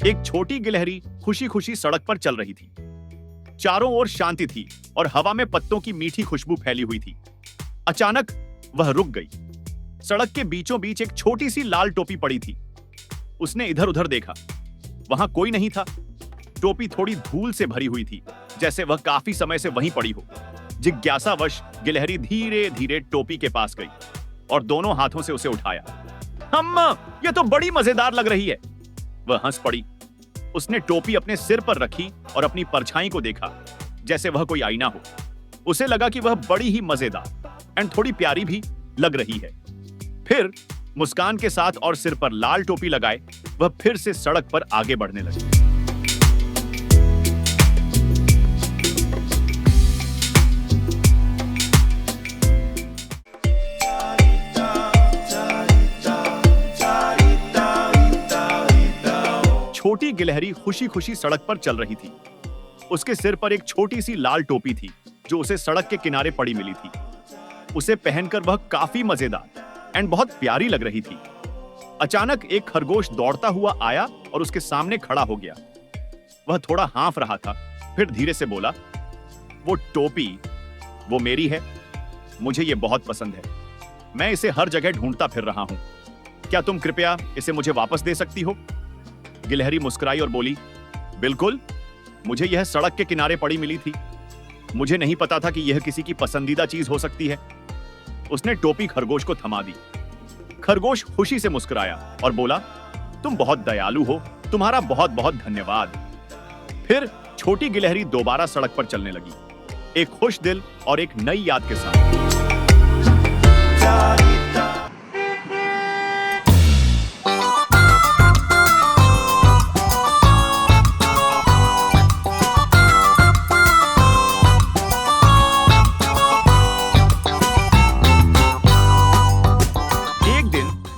एक छोटी गिलहरी खुशी खुशी सड़क पर चल रही थी। चारों ओर शांति थी और हवा में पत्तों की मीठी खुशबू फैली हुई थी। अचानक वह रुक गई। सड़क के बीचों बीच एक छोटी सी लाल टोपी पड़ी थी। उसने इधर उधर देखा, वहां कोई नहीं था। टोपी थोड़ी धूल से भरी हुई थी, जैसे वह काफी समय से वहीं पड़ी हो। जिज्ञासावश गिलहरी धीरे धीरे टोपी के पास गई और दोनों हाथों से उसे उठाया। अम्मा, यह तो बड़ी मजेदार लग रही है। वह हंस पड़ी। उसने टोपी अपने सिर पर रखी और अपनी परछाई को देखा, जैसे वह कोई आईना हो। उसे लगा कि वह बड़ी ही मजेदार एंड थोड़ी प्यारी भी लग रही है। फिर मुस्कान के साथ और सिर पर लाल टोपी लगाए वह फिर से सड़क पर आगे बढ़ने लगी। छोटी गिलहरी खुशी खुशी सड़क पर चल रही थी। उसके सिर पर एक छोटी सी लाल टोपी थी जो उसे सड़क के किनारे पड़ी मिली थी। उसे पहनकर वह काफी मजेदार एंड बहुत प्यारी लग रही थी। अचानक एक खरगोश दौड़ता हुआ आया और उसके सामने खड़ा हो गया। वह थोड़ा हाँफ रहा था, फिर धीरे से बोला, वो टोपी वो मेरी है। मुझे ये बहुत पसंद है। मैं इसे हर जगह ढूंढता फिर रहा हूं। क्या तुम कृपया इसे मुझे वापस दे सकती हो? गिलहरी मुस्कुराई और बोली, बिल्कुल, मुझे यह सड़क के किनारे पड़ी मिली थी। मुझे नहीं पता था कि यह किसी की पसंदीदा चीज हो सकती है। उसने टोपी खरगोश को थमा दी। खरगोश खुशी से मुस्कुराया और बोला, तुम बहुत दयालु हो, तुम्हारा बहुत बहुत धन्यवाद। फिर छोटी गिलहरी दोबारा सड़क पर चलने लगी, एक खुश दिल और एक नई याद के साथ।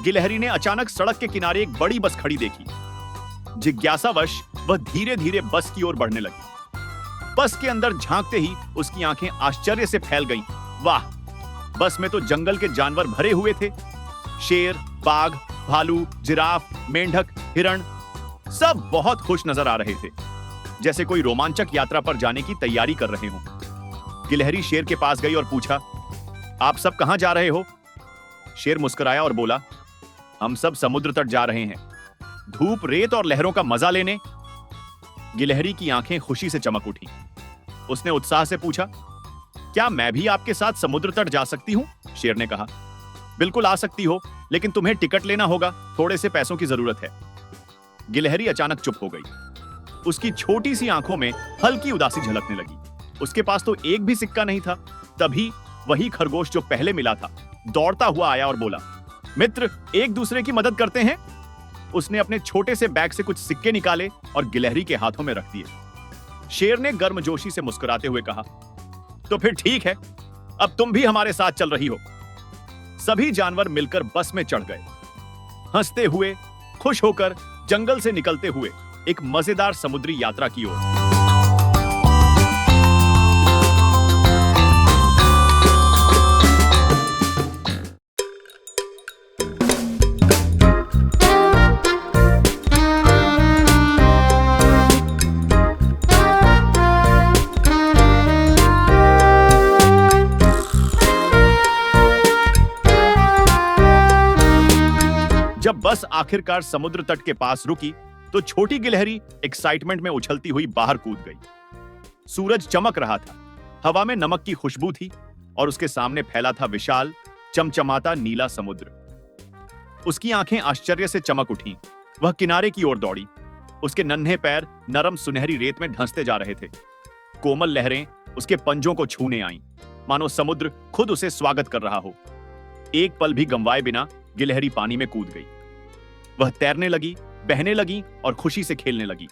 गिलहरी ने अचानक सड़क के किनारे एक बड़ी बस खड़ी देखी। जिज्ञासावश वह धीरे धीरे बस की ओर बढ़ने लगी। बस के अंदर झांकते ही उसकी आंखें आश्चर्य से फैल गईं। वाह, बस में तो जंगल के जानवर भरे हुए थे। शेर, बाघ, भालू, जिराफ, मेंढक, हिरण, सब बहुत खुश नजर आ रहे थे, जैसे कोई रोमांचक यात्रा पर जाने की तैयारी कर रहे हों। गिलहरी शेर के पास गई और पूछा, आप सब कहां जा रहे हो? शेर मुस्कुराया और बोला, हम सब समुद्र तट जा रहे हैं, धूप, रेत और लहरों का मजा लेने। गिलहरी की आंखें खुशी से चमक उठी। उसने उत्साह से पूछा, क्या मैं भी आपके साथ समुद्र तट जा सकती हूं? शेर ने कहा, बिल्कुल आ सकती हो, लेकिन तुम्हें टिकट लेना होगा, थोड़े से पैसों की जरूरत है। गिलहरी अचानक चुप हो गई। उसकी छोटी सी आंखों में हल्की उदासी झलकने लगी। उसके पास तो एक भी सिक्का नहीं था। तभी वही खरगोश जो पहले मिला था दौड़ता हुआ आया और बोला, मित्र, एक दूसरे की मदद करते हैं। उसने अपने छोटे से बैग से कुछ सिक्के निकाले और गिलहरी के हाथों में रख दिए। शेर ने गर्मजोशी से मुस्कुराते हुए कहा, तो फिर ठीक है, अब तुम भी हमारे साथ चल रही हो। सभी जानवर मिलकर बस में चढ़ गए। हंसते हुए, खुश होकर जंगल से निकलते हुए एक मजेदार समुद्री यात्रा की ओर। जब बस आखिरकार समुद्र तट के पास रुकी तो छोटी गिलहरी एक्साइटमेंट में उछलती हुई बाहर कूद गई। सूरज चमक रहा था, हवा में नमक की खुशबू थी और उसके सामने फैला था विशाल, चमचमाता नीला समुद्र। उसकी आंखें आश्चर्य से चमक उठीं। वह किनारे की ओर दौड़ी। उसके नन्हे पैर नरम सुनहरी रेत में धंसते जा रहे थे। कोमल लहरें उसके पंजों को छूने आईं, मानो समुद्र खुद उसे स्वागत कर रहा हो। एक पल भी गंवाए बिना गिलहरी पानी में कूद गई। वह तैरने लगी, बहने लगी और खुशी से खेलने लगी।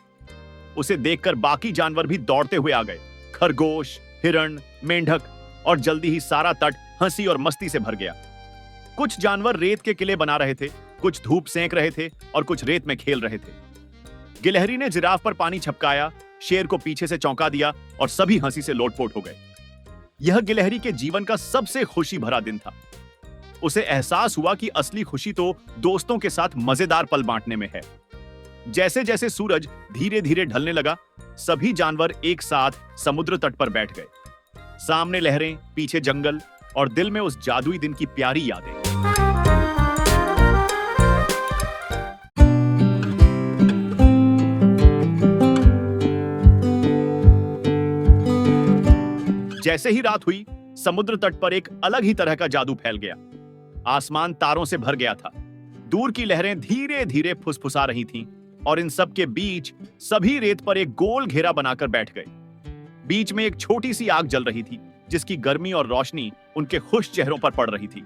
उसे देखकर बाकी जानवर भी दौड़ते हुए आ गए। खरगोश, हिरण, मेंढक, और जल्दी ही सारा तट हंसी और मस्ती से भर गया। कुछ जानवर रेत के किले बना रहे थे, कुछ धूप सेंक रहे थे और कुछ रेत में खेल रहे थे। गिलहरी ने जिराफ पर पानी छपकाया, शेर को पीछे से चौंका दिया और सभी हंसी से लोटपोट हो गए। यह गिलहरी के जीवन का सबसे खुशी भरा दिन था। उसे एहसास हुआ कि असली खुशी तो दोस्तों के साथ मजेदार पल बांटने में है। जैसे जैसे सूरज धीरे धीरे ढलने लगा, सभी जानवर एक साथ समुद्र तट पर बैठ गए। सामने लहरें, पीछे जंगल और दिल में उस जादुई दिन की प्यारी यादें। जैसे ही रात हुई, समुद्र तट पर एक अलग ही तरह का जादू फैल गया। आसमान तारों से भर गया था। दूर की लहरें धीरे धीरे फुसफुसा रही थीं और इन सब के बीच सभी रेत पर एक गोल घेरा बनाकर बैठ गए। बीच में एक छोटी सी आग जल रही थी, जिसकी गर्मी और रोशनी उनके खुश चेहरों पर पड़ रही थी।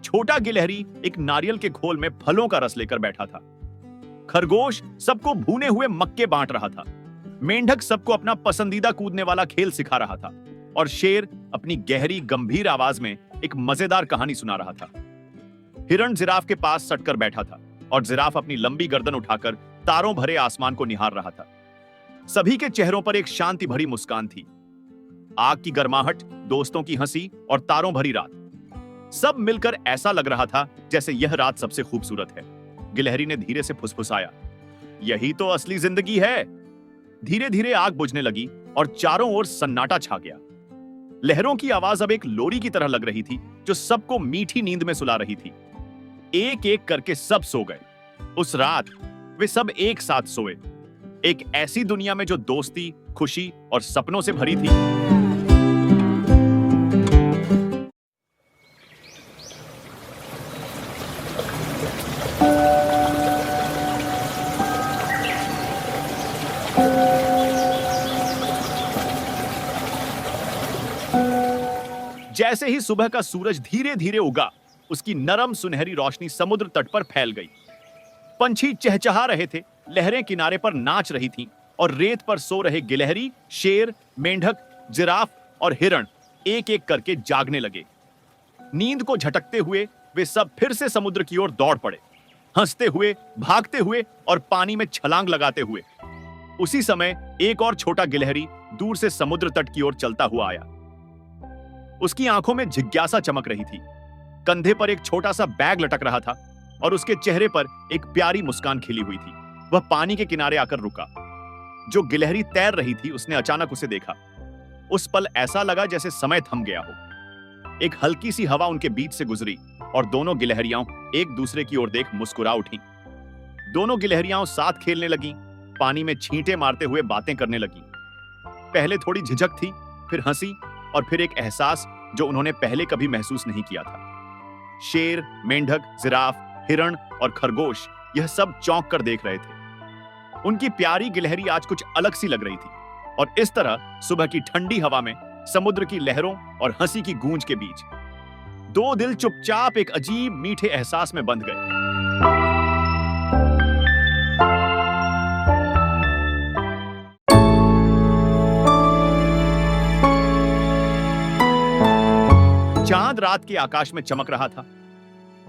छोटा गिलहरी एक नारियल के खोल में फलों का रस लेकर बैठा था। खरगोश सबको भुने हुए मक्के बांट रहा था। मेंढक सबको अपना पसंदीदा कूदने वाला खेल सिखा रहा था और शेर अपनी गहरी गंभीर आवाज में एक मजेदार कहानी सुना रहा था। हिरण जिराफ के पास सटकर बैठा था और जिराफ अपनी लंबी गर्दन उठाकर तारों भरे आसमान को निहार रहा था। सभी के चेहरों पर एक शांति भरी मुस्कान थी। आग की गर्माहट, दोस्तों की हंसी और तारों भरी रात, सब मिलकर ऐसा लग रहा था जैसे यह रात सबसे खूबसूरत है। गिलहरी ने धीरे से फुसफुसाया, यही तो असली जिंदगी है। धीरे धीरे आग बुझने लगी और चारों ओर सन्नाटा छा गया। लहरों की आवाज अब एक लोरी की तरह लग रही थी, जो सबको मीठी नींद में सुला रही थी। एक एक करके सब सो गए। उस रात वे सब एक साथ सोए, एक ऐसी दुनिया में जो दोस्ती, खुशी और सपनों से भरी थी। जैसे ही सुबह का सूरज धीरे धीरे उगा, उसकी नरम सुनहरी रोशनी समुद्र तट पर फैल गई। पंछी चहचहा रहे थे, लहरें किनारे पर नाच रही थीं और रेत पर सो रहे गिलहरी, शेर, मेंढक, जिराफ और हिरण एक एक करके जागने लगे। नींद को झटकते हुए वे सब फिर से समुद्र की ओर दौड़ पड़े, हंसते हुए, भागते हुए और पानी में छलांग लगाते हुए। उसी समय एक और छोटा गिलहरी दूर से समुद्र तट की ओर चलता हुआ आया। उसकी आंखों में जिज्ञासा चमक रही थी। कंधे पर एक छोटा सा बैग लटक रहा था और उसके चेहरे पर एक प्यारी मुस्कान खिली हुई थी। वह पानी के किनारे आकर रुका। जो गिलहरी तैर रही थी, उसने अचानक उसे देखा। उस पल ऐसा लगा जैसे समय थम गया हो। एक हल्की सी हवा उनके बीच से गुजरी और दोनों गिलहरियां एक दूसरे की ओर देख मुस्कुरा उठी। दोनों गिलहरियां साथ खेलने लगीं, पानी में छींटे मारते हुए बातें करने लगीं। पहले थोड़ी झिझक थी, फिर हंसी और फिर एक एहसास जो उन्होंने पहले कभी महसूस नहीं किया था। शेर, मेंढक, जिराफ, हिरण और खरगोश यह सब चौंक कर देख रहे थे। उनकी प्यारी गिलहरी आज कुछ अलग सी लग रही थी और इस तरह सुबह की ठंडी हवा में, समुद्र की लहरों और हंसी की गूंज के बीच दो दिल चुपचाप एक अजीब मीठे एहसास में बंध गए। चांद रात के आकाश में चमक रहा था।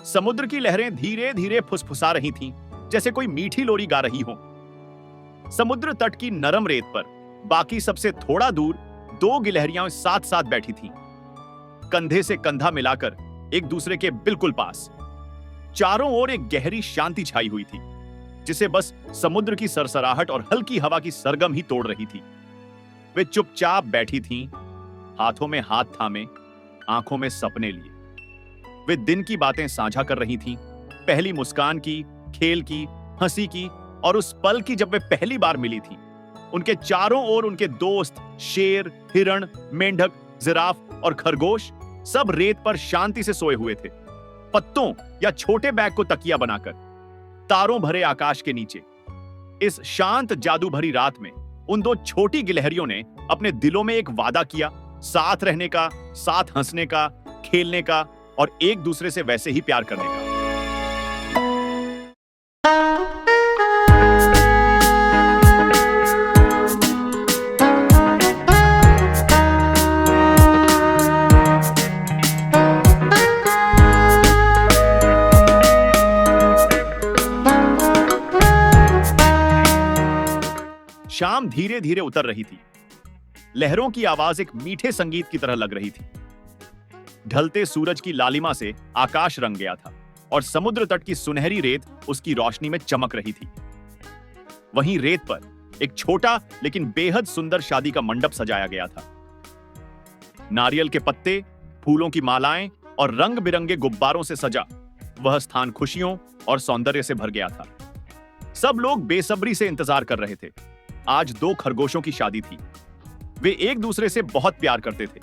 समुद्र की लहरें धीरे धीरे फुसफुसा रही थीं, जैसे कोई मीठी लोरी गा रही हो। समुद्र तट की नरम रेत पर बाकी सबसे थोड़ा दूर दो गिलहरियां साथ साथ बैठी थीं, कंधे से कंधा मिलाकर एक दूसरे के बिल्कुल पास। चारों ओर एक गहरी शांति छाई हुई थी, जिसे बस समुद्र की सरसराहट और हल्की हवा की सरगम ही तोड़ रही थी। वे चुपचाप बैठी थीं, हाथों में हाथ थामे, आंखों में सपने लिए। वे दिन की बातें साझा कर रही थीं, पहली मुस्कान की, खेल की, हंसी की और उस पल की जब वे पहली बार मिली थीं। उनके चारों ओर उनके दोस्त शेर, हिरण, मेंढक, जिराफ और खरगोश सब रेत पर शांति से सोए हुए थे, पत्तों या छोटे बैग को तकिया बनाकर, तारों भरे आकाश के नीचे। इस शांत जादू भरी रात में उन दो छोटी गिलहरियों ने अपने दिलों में एक वादा किया, साथ रहने का, साथ हंसने का, खेलने का और एक दूसरे से वैसे ही प्यार करने का। शाम धीरे धीरे उतर रही थी। लहरों की आवाज एक मीठे संगीत की तरह लग रही थी। ढलते सूरज की लालिमा से आकाश रंग गया था और समुद्र तट की सुनहरी रेत उसकी रोशनी में चमक रही थी। वहीं रेत पर एक छोटा लेकिन बेहद सुंदर शादी का मंडप सजाया गया था। नारियल के पत्ते, फूलों की मालाएं और रंग बिरंगे गुब्बारों से सजा वह स्थान खुशियों और सौंदर्य से भर गया था। सब लोग बेसब्री से इंतजार कर रहे थे। आज दो खरगोशों की शादी थी। वे एक दूसरे से बहुत प्यार करते थे।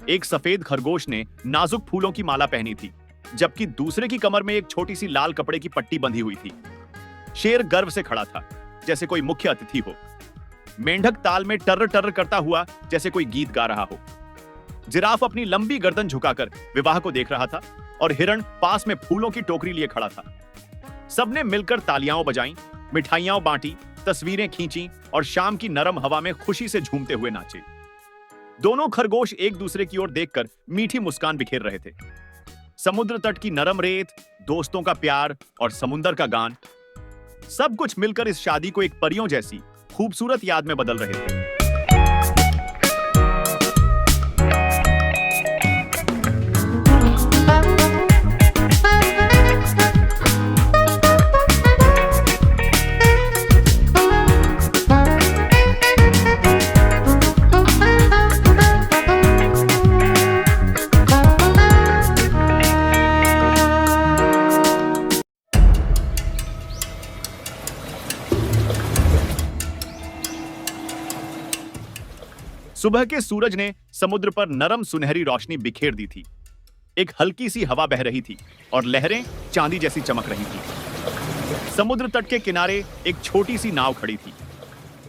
एक सफेद खरगोश ने नाजुक फूलों की माला पहनी थी, जबकि दूसरे की कमर में एक छोटी सी लाल कपड़े की पट्टी बंधी हुई थी। शेर गर्व से खड़ा था, जैसे कोई मुख्य अतिथि हो। मेंढक ताल में टर्र टर्र करता हुआ जैसे कोई गीत गा रहा हो। जिराफ अपनी लंबी गर्दन झुकाकर विवाह को देख रहा था और हिरण पास में फूलों की टोकरी लिए खड़ा था। सबने मिलकर तालियां बजाईं, मिठाइयां बांटी, तस्वीरें खींची और शाम की नरम हवा में खुशी से झूमते हुए नाचे। दोनों खरगोश एक दूसरे की ओर देखकर मीठी मुस्कान बिखेर रहे थे। समुद्र तट की नरम रेत, दोस्तों का प्यार और समुंदर का गान, सब कुछ मिलकर इस शादी को एक परियों जैसी खूबसूरत याद में बदल रहे थे। सुबह के सूरज ने समुद्र पर नरम सुनहरी रोशनी बिखेर दी थी। एक हल्की सी हवा बह रही थी और लहरें चांदी जैसी चमक रही थी। समुद्र तट के किनारे एक छोटी सी नाव खड़ी थी।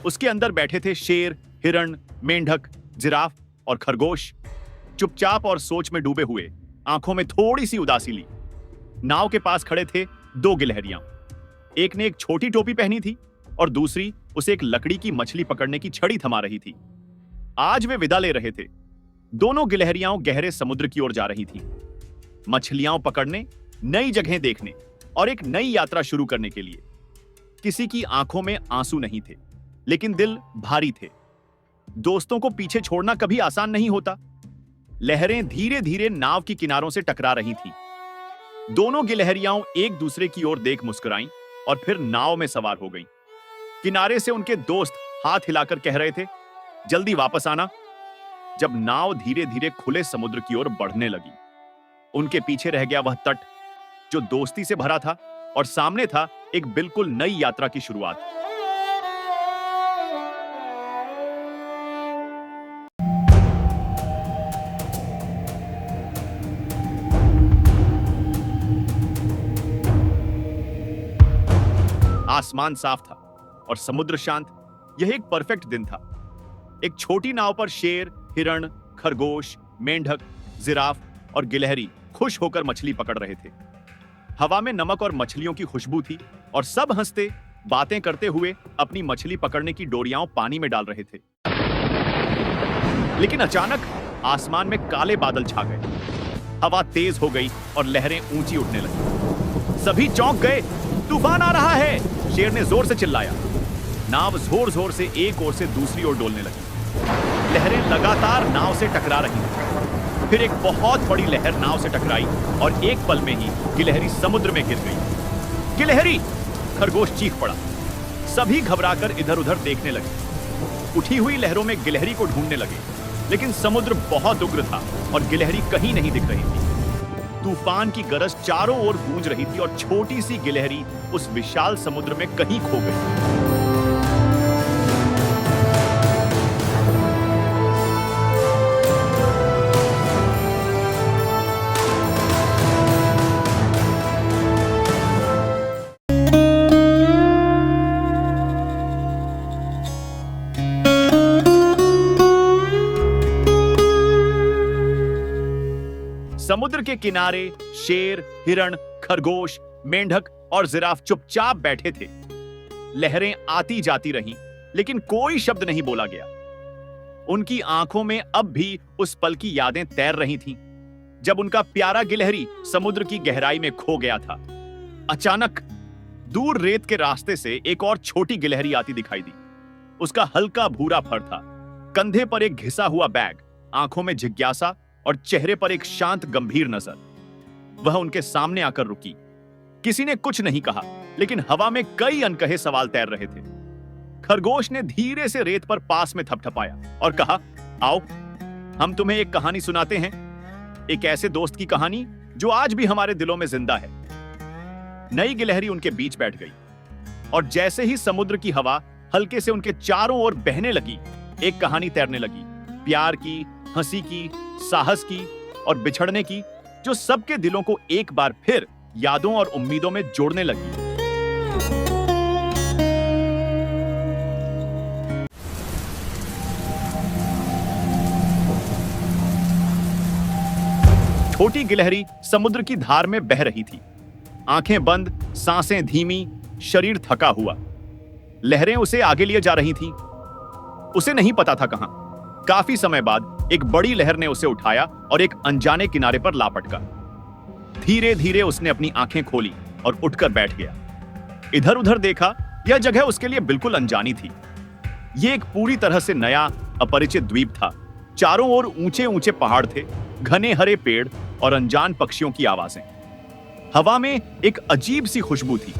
उसके अंदर बैठे थे शेर, हिरण, मेंढक, जिराफ और खरगोश, चुपचाप और सोच में डूबे हुए, आंखों में थोड़ी सी उदासी ली। नाव के पास खड़े थे दो गिलहरियां। एक ने एक छोटी टोपी पहनी थी और दूसरी उसे एक लकड़ी की मछली पकड़ने की छड़ी थमा रही थी। आज वे विदा ले रहे थे। दोनों गिलहरियां गहरे समुद्र की ओर जा रही थी, मछलियां पकड़ने, नई जगहें देखने और एक नई यात्रा शुरू करने के लिए। किसी की आंखों में आंसू नहीं थे, लेकिन दिल भारी थे। दोस्तों को पीछे छोड़ना कभी आसान नहीं होता। लहरें धीरे धीरे नाव की किनारों से टकरा रही थीं। दोनों गिलहरियां एक दूसरे की ओर देख मुस्कुराईं और फिर नाव में सवार हो गईं। किनारे से उनके दोस्त हाथ हिलाकर कह रहे थे, जल्दी वापस आना। जब नाव धीरे धीरे खुले समुद्र की ओर बढ़ने लगी, उनके पीछे रह गया वह तट जो दोस्ती से भरा था और सामने था एक बिल्कुल नई यात्रा की शुरुआत। आसमान साफ था और समुद्र शांत। यह एक परफेक्ट दिन था। एक छोटी नाव पर शेर, हिरण, खरगोश, मेंढक, जिराफ और गिलहरी खुश होकर मछली पकड़ रहे थे। हवा में नमक और मछलियों की खुशबू थी और सब हंसते, बातें करते हुए अपनी मछली पकड़ने की डोरियां पानी में डाल रहे थे। लेकिन अचानक आसमान में काले बादल छा गए। हवा तेज हो गई और लहरें ऊंची उठने लगी। सभी चौंक गए। तूफान आ रहा है, शेर ने जोर से चिल्लाया। नाव जोर जोर से एक ओर से दूसरी ओर डोलने लगी। लहरें लगातार नाव से टकरा रही थीं। फिर एक बहुत बड़ी लहर नाव से टकराई और एक पल में ही गिलहरी समुद्र में गिर गई। गिलहरी! खरगोश चीख पड़ा। सभी घबराकर इधर उधर देखने लगे। उठी हुई लहरों में गिलहरी को ढूंढने लगे, लेकिन समुद्र बहुत उग्र था और गिलहरी कहीं नहीं दिख रही थी। तूफान की गरज चारों ओर गूंज रही थी और छोटी सी गिलहरी उस विशाल समुद्र में कहीं खो गई। समुद्र के किनारे शेर, हिरण, खरगोश, मेंढक और जिराफ चुपचाप बैठे थे। लहरें आती जाती रहीं, लेकिन कोई शब्द नहीं बोला गया। उनकी आंखों में अब भी उस पल की यादें तैर रही थीं, जब उनका प्यारा गिलहरी समुद्र की गहराई में खो गया था। अचानक दूर रेत के रास्ते से एक और छोटी गिलहरी आती दिखाई दी। उसका हल्का भूरा फर था, कंधे पर एक घिसा हुआ बैग, आंखों में जिज्ञासा और चेहरे पर एक शांत गंभीर नजर। वह उनके सामने आकर रुकी। किसी ने कुछ नहीं कहा, लेकिन हवा में कई अनकहे सवाल तैर रहे थे। खरगोश ने धीरे से रेत पर पास में थपथपाया और कहा, आओ हम तुम्हें एक कहानी सुनाते हैं, एक ऐसे दोस्त की कहानी जो आज भी हमारे दिलों में जिंदा है। नई गिलहरी उनके बीच बैठ गई और जैसे ही समुद्र की हवा हल्के से उनके चारों ओर बहने लगी, एक कहानी तैरने लगी, प्यार की, हंसी की, साहस की और बिछड़ने की, जो सबके दिलों को एक बार फिर यादों और उम्मीदों में जोड़ने लगी। छोटी गिलहरी समुद्र की धार में बह रही थी, आंखें बंद, सांसें धीमी, शरीर थका हुआ। लहरें उसे आगे लिए जा रही थीं। उसे नहीं पता था कहां। काफी समय बाद एक बड़ी लहर ने उसे उठाया और एक अनजाने किनारे पर ला पटका। धीरे धीरे उसने अपनी आंखें खोली और उठकर बैठ गया। इधर उधर देखा, यह जगह उसके लिए बिल्कुल अनजानी थी। यह एक पूरी तरह से नया, अपरिचित द्वीप था। चारों ओर ऊंचे ऊंचे पहाड़ थे, घने हरे पेड़ और अनजान पक्षियों की आवाजें। हवा में एक अजीब सी खुशबू थी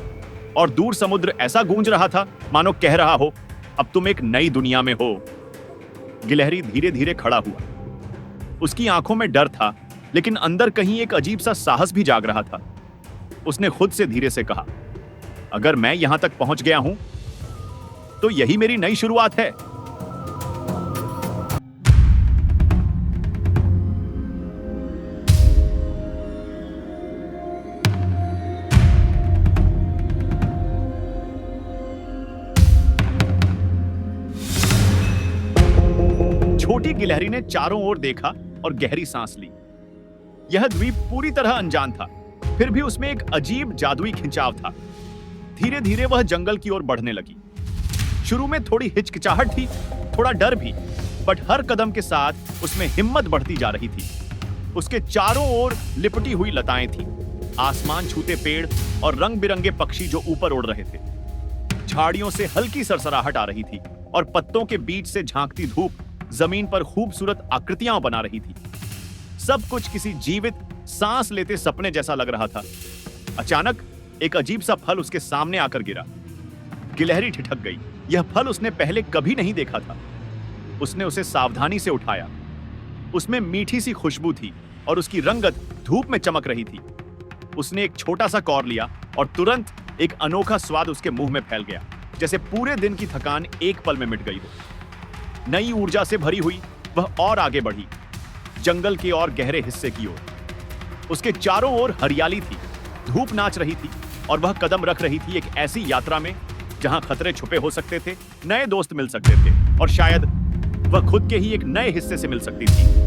और दूर समुद्र ऐसा गूंज रहा था मानो कह रहा हो, अब तुम एक नई दुनिया में हो। गिलहरी धीरे धीरे खड़ा हुआ। उसकी आंखों में डर था, लेकिन अंदर कहीं एक अजीब सा साहस भी जाग रहा था। उसने खुद से धीरे से कहा, अगर मैं यहां तक पहुंच गया हूं तो यही मेरी नई शुरुआत है। छोटी गिलहरी ने चारों ओर देखा और गहरी सांस ली। यह द्वीप पूरी तरह अनजान था, फिर भी उसमें एक अजीब जादुई खिंचाव था। धीरे धीरे वह जंगल की ओर बढ़ने लगी। शुरू में थोड़ी हिचकिचाहट थी, थोड़ा डर भी, बट हर कदम के साथ उसमें हिम्मत बढ़ती जा रही थी। उसके चारों ओर लिपटी हुई लताएं थीं, आसमान छूते पेड़ और रंग बिरंगे पक्षी जो ऊपर उड़ रहे थे। झाड़ियों से हल्की सरसराहट आ रही थी और पत्तों के बीच से झांकती धूप जमीन पर खूबसूरत आकृतियां बना रही थी। सब कुछ किसी जीवित, सांस लेते सपने जैसा लग रहा था। अचानक एक अजीब सा फल उसके सामने आकर गिरा। गिलहरी ठिठक गई। यह फल उसने पहले कभी नहीं देखा था। उसने उसे सावधानी से उठाया। उसमें मीठी सी खुशबू थी और उसकी रंगत धूप में चमक रही थी। उसने एक छोटा सा कौर लिया और तुरंत एक अनोखा स्वाद उसके मुंह में फैल गया, जैसे पूरे दिन की थकान एक पल में मिट गई हो। नई ऊर्जा से भरी हुई वह और आगे बढ़ी, जंगल के और गहरे हिस्से की ओर। उसके चारों ओर हरियाली थी, धूप नाच रही थी और वह कदम रख रही थी एक ऐसी यात्रा में जहां खतरे छुपे हो सकते थे, नए दोस्त मिल सकते थे और शायद वह खुद के ही एक नए हिस्से से मिल सकती थी।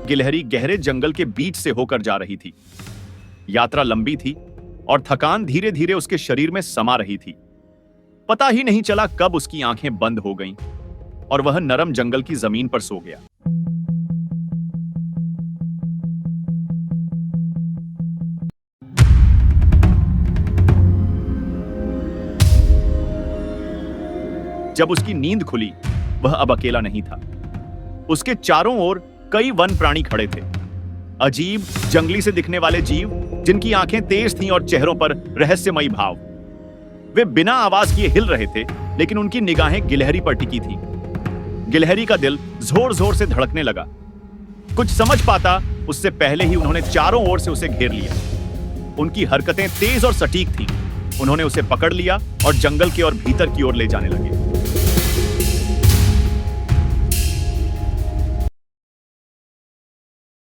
गिलहरी गहरे जंगल के बीच से होकर जा रही थी। यात्रा लंबी थी और थकान धीरे धीरे उसके शरीर में समा रही थी। पता ही नहीं चला कब उसकी आंखें बंद हो गईं और वह नरम जंगल की जमीन पर सो गया। जब उसकी नींद खुली, वह अब अकेला नहीं था। उसके चारों ओर कई वन प्राणी खड़े थे, अजीब, जंगली से दिखने वाले जीव जिनकी आंखें तेज थीं और चेहरों पर रहस्यमयी भाव। वे बिना आवाज किए हिल रहे थे, लेकिन उनकी निगाहें गिलहरी पर टिकी थीं। गिलहरी का दिल जोर जोर से धड़कने लगा। कुछ समझ पाता उससे पहले ही उन्होंने चारों ओर से उसे घेर लिया। उनकी हरकतें तेज और सटीक थीं। उन्होंने उसे पकड़ लिया और जंगल के और भीतर की ओर ले जाने लगे।